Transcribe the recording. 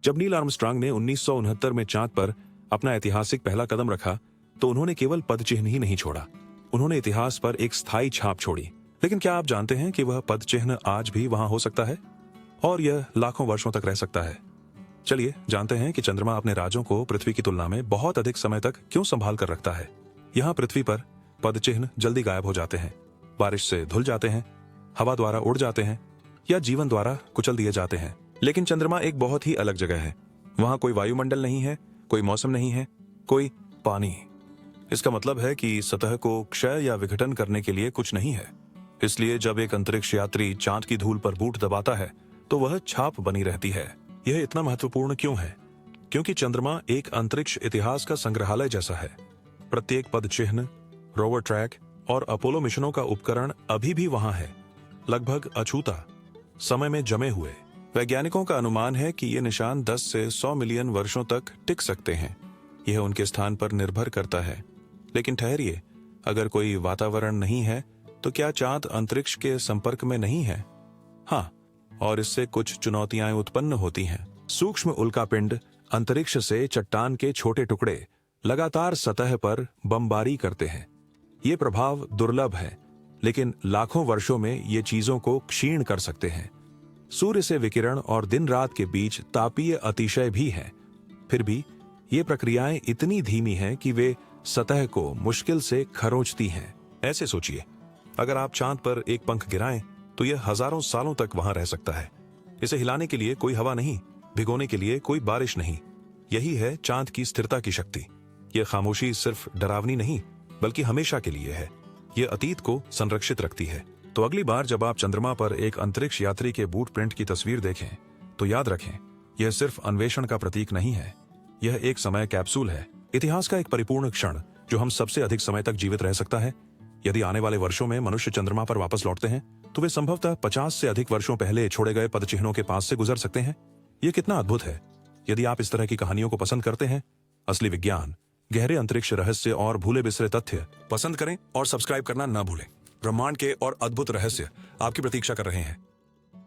जब Neil Armstrong ने 1969 में चांद पर अपना ऐतिहासिक पहला कदम रखा तो उन्होंने केवल पदचिह्न ही नहीं छोड़ा, उन्होंने इतिहास पर एक स्थायी छाप छोड़ी। लेकिन क्या आप जानते हैं कि वह पदचिह्न आज भी वहां हो सकता है और यह लाखों वर्षों तक रह सकता है? चलिए जानते हैं कि चंद्रमा अपने राजों को पृथ्वी की तुलना में बहुत अधिक समय तक क्यों संभाल कर रखता है। यहाँ पृथ्वी पर पदचिह्न जल्दी गायब हो जाते हैं, बारिश से धुल जाते हैं, हवा द्वारा उड़ जाते हैं या जीवन द्वारा कुचल दिए जाते हैं। लेकिन चंद्रमा एक बहुत ही अलग जगह है। वहां कोई वायुमंडल नहीं है, कोई मौसम नहीं है, कोई पानी। इसका मतलब है कि सतह को क्षय या विघटन करने के लिए कुछ नहीं है। इसलिए जब एक अंतरिक्ष यात्री चांद की धूल पर बूट दबाता है तो वह छाप बनी रहती है। यह इतना महत्वपूर्ण क्यों है? क्योंकि चंद्रमा एक अंतरिक्ष इतिहास का संग्रहालय जैसा है। प्रत्येक पदचिह्न, रोवर ट्रैक और अपोलो मिशनों का उपकरण अभी भी वहां है, लगभग अछूता, समय में जमे हुए। वैज्ञानिकों का अनुमान है कि ये निशान 10 से 100 मिलियन वर्षों तक टिक सकते हैं। यह उनके स्थान पर निर्भर करता है। लेकिन ठहरिए, अगर कोई वातावरण नहीं है तो क्या चांद अंतरिक्ष के संपर्क में नहीं है? हाँ, और इससे कुछ चुनौतियां उत्पन्न होती हैं। सूक्ष्म उल्कापिंड अंतरिक्ष से चट्टान के छोटे टुकड़े लगातार सतह पर बमबारी करते हैं। ये प्रभाव दुर्लभ है, लेकिन लाखों वर्षों में ये चीजों को क्षीण कर सकते हैं। सूर्य से विकिरण और दिन रात के बीच तापीय अतिशय भी है। फिर भी ये प्रक्रियाएं इतनी धीमी हैं कि वे सतह को मुश्किल से खरोंचती हैं। ऐसे सोचिए, अगर आप चांद पर एक पंख गिराएं तो यह हजारों सालों तक वहां रह सकता है। इसे हिलाने के लिए कोई हवा नहीं, भिगोने के लिए कोई बारिश नहीं। यही है चांद की स्थिरता की शक्ति। यह खामोशी सिर्फ डरावनी नहीं, बल्कि हमेशा के लिए है। यह अतीत को संरक्षित रखती है। तो अगली बार जब आप चंद्रमा पर एक अंतरिक्ष यात्री के बूट प्रिंट की तस्वीर देखें तो याद रखें, यह सिर्फ अन्वेषण का प्रतीक नहीं है। यह एक समय कैप्सूल है, इतिहास का एक परिपूर्ण क्षण जो हम सबसे अधिक समय तक जीवित रह सकता है। यदि आने वाले वर्षों में मनुष्य चंद्रमा पर वापस लौटते हैं तो वे संभवतः 50 से अधिक वर्षों पहले छोड़े गए पदचिह्नों के पास से गुजर सकते हैं। यह कितना अद्भुत है। यदि आप इस तरह की कहानियों को पसंद करते हैं, असली विज्ञान, गहरे अंतरिक्ष रहस्य और भूले बिसरे तथ्य पसंद करें और सब्सक्राइब करना न भूलें। ब्रह्मांड के और अद्भुत रहस्य आपकी प्रतीक्षा कर रहे हैं।